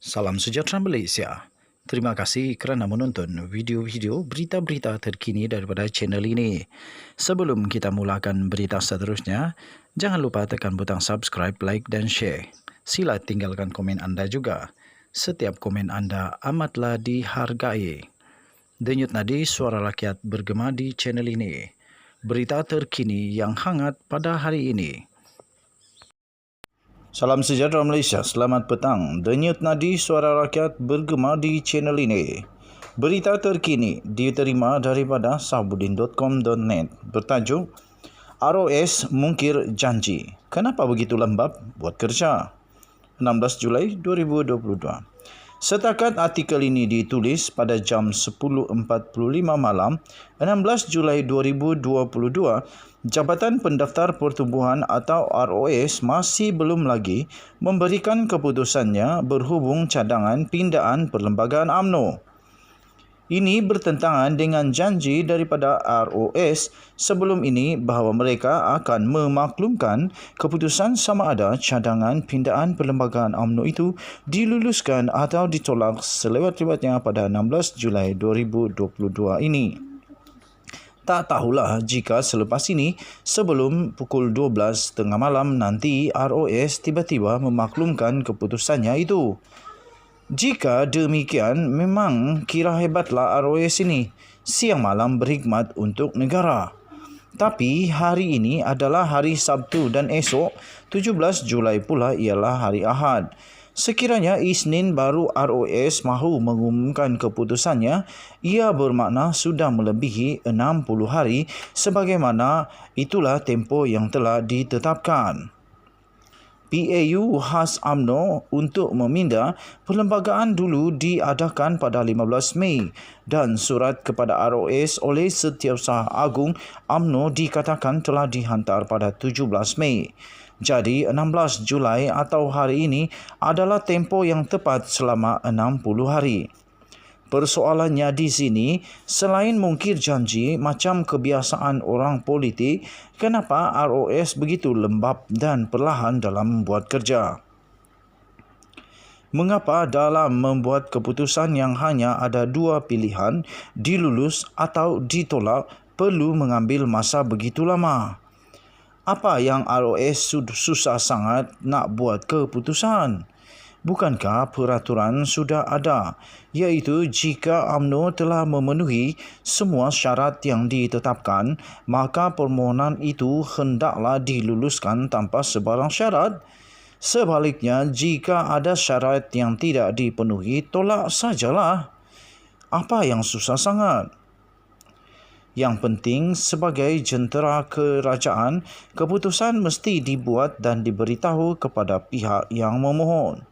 Salam sejahtera Malaysia. Terima kasih kerana menonton video-video berita-berita terkini daripada channel ini. Sebelum kita mulakan berita seterusnya, jangan lupa tekan butang subscribe, like dan share. Sila tinggalkan komen anda juga. Setiap komen anda amatlah dihargai. Denyut nadi suara rakyat bergema di channel ini. Berita terkini yang hangat pada hari ini. Salam sejahtera Malaysia, selamat petang. Denyut nadi suara rakyat bergema di channel ini. Berita terkini diterima daripada sahbudin.com.net bertajuk ROS mungkir janji. Kenapa begitu lembab buat kerja? 16 Julai 2022. Setakat artikel ini ditulis pada jam 10.45 malam 16 Julai 2022, Jabatan Pendaftar Pertubuhan atau ROS masih belum lagi memberikan keputusannya berhubung cadangan pindaan Perlembagaan UMNO. Ini bertentangan dengan janji daripada ROS sebelum ini bahawa mereka akan memaklumkan keputusan sama ada cadangan pindaan Perlembagaan UMNO itu diluluskan atau ditolak selewat-lewatnya pada 16 Julai 2022 ini. Tak tahulah jika selepas ini sebelum pukul 12 tengah malam nanti ROS tiba-tiba memaklumkan keputusannya itu. Jika demikian, memang kira hebatlah ROS ini. Siang malam berkhidmat untuk negara. Tapi hari ini adalah hari Sabtu dan esok 17 Julai pula ialah hari Ahad. Sekiranya Isnin baru ROS mahu mengumumkan keputusannya, ia bermakna sudah melebihi 60 hari sebagaimana itulah tempoh yang telah ditetapkan. PAU khas UMNO untuk meminda perlembagaan dulu diadakan pada 15 Mei dan surat kepada ROS oleh Setiausaha Agung UMNO dikatakan telah dihantar pada 17 Mei. Jadi 16 Julai atau hari ini adalah tempoh yang tepat selama 60 hari. Persoalannya di sini, selain mungkir janji macam kebiasaan orang politik, kenapa ROS begitu lembab dan perlahan dalam membuat kerja? Mengapa dalam membuat keputusan yang hanya ada dua pilihan, dilulus atau ditolak, perlu mengambil masa begitu lama? Apa yang ROS susah sangat nak buat keputusan? Bukankah peraturan sudah ada, iaitu jika UMNO telah memenuhi semua syarat yang ditetapkan, maka permohonan itu hendaklah diluluskan tanpa sebarang syarat. Sebaliknya, jika ada syarat yang tidak dipenuhi, tolak sajalah. Apa yang susah sangat? Yang penting, sebagai jentera kerajaan, keputusan mesti dibuat dan diberitahu kepada pihak yang memohon.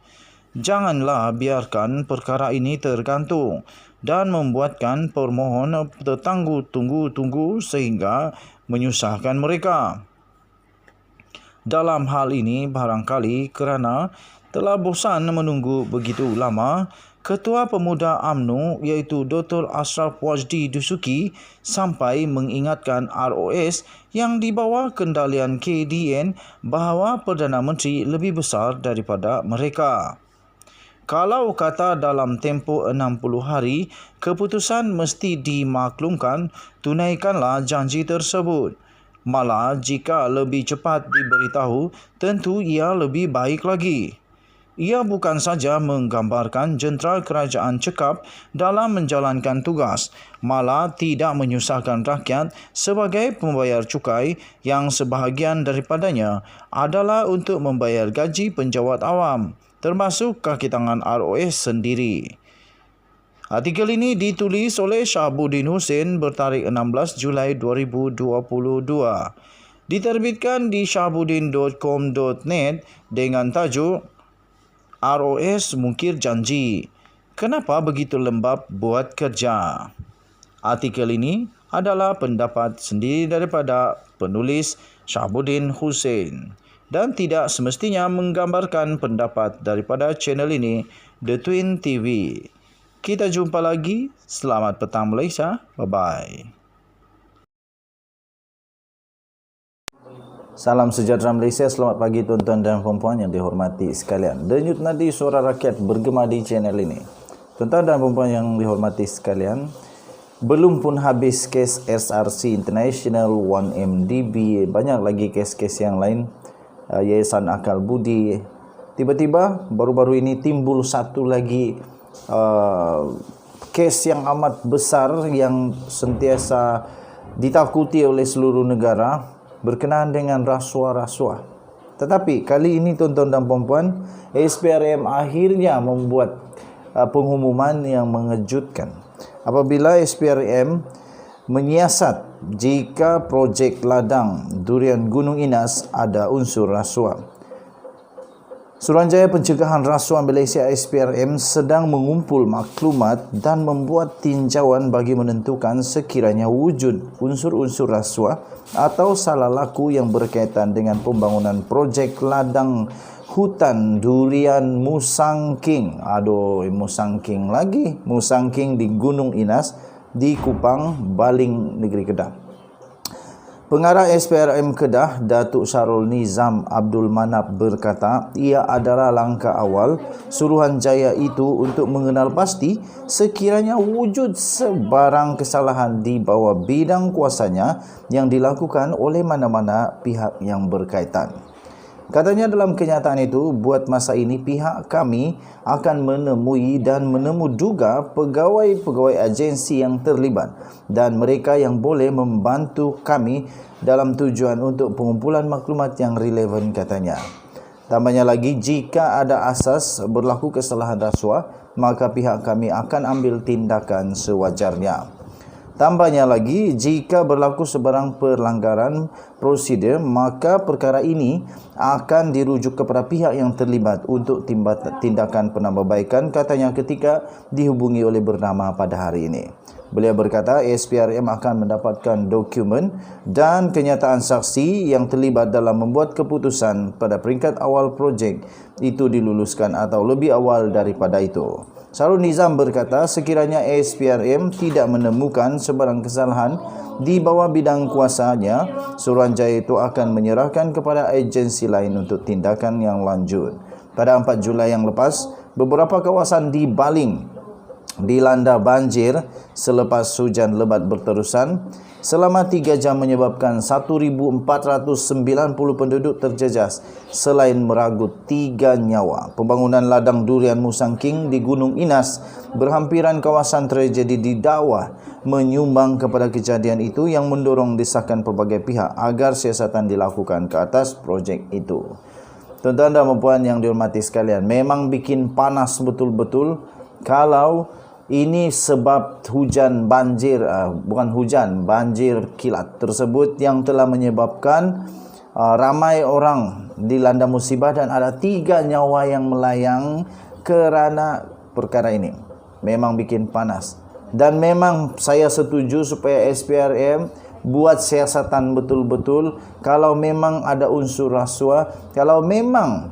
Janganlah biarkan perkara ini tergantung dan membuatkan permohon tertunggu-tunggu sehingga menyusahkan mereka. Dalam hal ini barangkali kerana telah bosan menunggu begitu lama, Ketua Pemuda UMNO iaitu Dr. Ashraf Wajdi Dusuki sampai mengingatkan ROS yang di bawah kendalian KDN bahawa Perdana Menteri lebih besar daripada mereka. Kalau kata dalam tempoh 60 hari, keputusan mesti dimaklumkan, tunaikanlah janji tersebut. Malah jika lebih cepat diberitahu, tentu ia lebih baik lagi. Ia bukan saja menggambarkan jentera kerajaan cekap dalam menjalankan tugas, malah tidak menyusahkan rakyat sebagai pembayar cukai yang sebahagian daripadanya adalah untuk membayar gaji penjawat awam, termasuk kaki tangan ROS sendiri. Artikel ini ditulis oleh Syahabuddin Hussein bertarikh 16 Julai 2022. Diterbitkan di syahabuddin.com.net dengan tajuk ROS mungkir janji. Kenapa begitu lembab buat kerja? Artikel ini adalah pendapat sendiri daripada penulis Syahabuddin Hussein dan tidak semestinya menggambarkan pendapat daripada channel ini, The Twin TV. Kita jumpa lagi. Selamat petang Malaysia. Bye-bye. Salam sejahtera Malaysia, selamat pagi tuan-tuan dan puan-puan yang dihormati sekalian. Denyut nadi suara rakyat bergema di channel ini. Tuan-tuan dan puan-puan yang dihormati sekalian, belum pun habis kes SRC International 1MDB, banyak lagi kes-kes yang lain, Yayasan Akal Budi. Tiba-tiba baru-baru ini timbul satu lagi kes yang amat besar yang sentiasa ditakuti oleh seluruh negara berkenaan dengan rasuah-rasuah. Tetapi kali ini tuan-tuan dan puan-puan, SPRM akhirnya membuat pengumuman yang mengejutkan. Apabila SPRM menyiasat jika projek ladang durian Gunung Inas ada unsur rasuah. Suruhanjaya Pencegahan Rasuah Malaysia SPRM sedang mengumpul maklumat dan membuat tinjauan bagi menentukan sekiranya wujud unsur-unsur rasuah atau salah laku yang berkaitan dengan pembangunan projek ladang hutan durian Musangking. Musangking lagi. Musangking di Gunung Inas di Kupang, Baling, Negeri Kedah. Pengarah SPRM Kedah, Datuk Syarul Nizam Abdul Manap berkata, ia adalah langkah awal Suruhanjaya itu untuk mengenal pasti sekiranya wujud sebarang kesalahan di bawah bidang kuasanya yang dilakukan oleh mana-mana pihak yang berkaitan. Katanya dalam kenyataan itu, buat masa ini pihak kami akan menemui dan juga pegawai-pegawai agensi yang terlibat dan mereka yang boleh membantu kami dalam tujuan untuk pengumpulan maklumat yang relevan, katanya. Tambahnya lagi, jika ada asas berlaku kesalahan rasuah, maka pihak kami akan ambil tindakan sewajarnya. Tambahnya lagi, jika berlaku sebarang pelanggaran prosedur, maka perkara ini akan dirujuk kepada pihak yang terlibat untuk tindakan penambahbaikan, katanya ketika dihubungi oleh bernama pada hari ini. Beliau berkata SPRM akan mendapatkan dokumen dan kenyataan saksi yang terlibat dalam membuat keputusan pada peringkat awal projek itu diluluskan atau lebih awal daripada itu. Syarul Nizam berkata sekiranya SPRM tidak menemukan sebarang kesalahan di bawah bidang kuasanya, Suruhanjaya itu akan menyerahkan kepada agensi lain untuk tindakan yang lanjut. Pada 4 Julai yang lepas, beberapa kawasan di Baling dilanda banjir selepas hujan lebat berterusan selama 3 jam menyebabkan 1,490 penduduk terjejas selain meragut 3 nyawa. Pembangunan ladang durian Musangking di Gunung Inas berhampiran kawasan tragedi didakwa menyumbang kepada kejadian itu yang mendorong desakan pelbagai pihak agar siasatan dilakukan ke atas projek itu. Tuan-tuan dan puan yang dihormati sekalian, memang bikin panas betul-betul kalau ini sebab hujan banjir, banjir kilat tersebut yang telah menyebabkan ramai orang dilanda musibah dan ada 3 nyawa yang melayang kerana perkara ini. Memang bikin panas. Dan memang saya setuju supaya SPRM buat siasatan betul-betul kalau memang ada unsur rasuah, kalau memang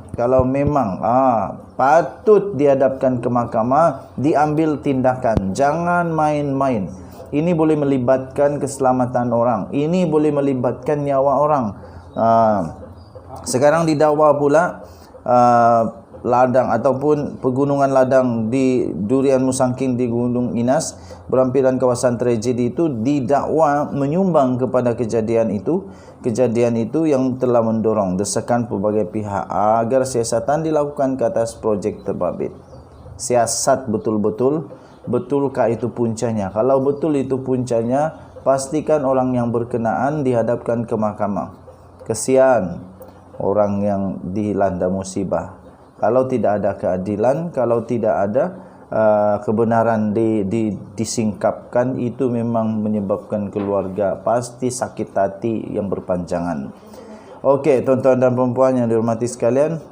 patut dihadapkan ke mahkamah, diambil tindakan. Jangan main-main. Ini boleh melibatkan keselamatan orang. Ini boleh melibatkan nyawa orang. Sekarang didakwa pula ladang ataupun pegunungan ladang di durian Musangking di Gunung Inas berhampiran kawasan tragedi itu didakwa menyumbang kepada kejadian itu yang telah mendorong desakan pelbagai pihak agar siasatan dilakukan ke atas projek terbabit. Siasat betul-betul, betulkah itu puncanya? Kalau betul itu puncanya, pastikan orang yang berkenaan dihadapkan ke mahkamah. Kesian orang yang dilanda musibah. Kalau tidak ada keadilan, kalau tidak ada kebenaran disingkapkan, itu memang menyebabkan keluarga pasti sakit hati yang berpanjangan. Okey, tuan-tuan dan puan-puan yang dihormati sekalian,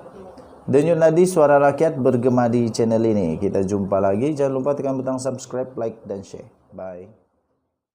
denyut nadi suara rakyat bergema di channel ini. Kita jumpa lagi. Jangan lupa tekan butang subscribe, like dan share. Bye.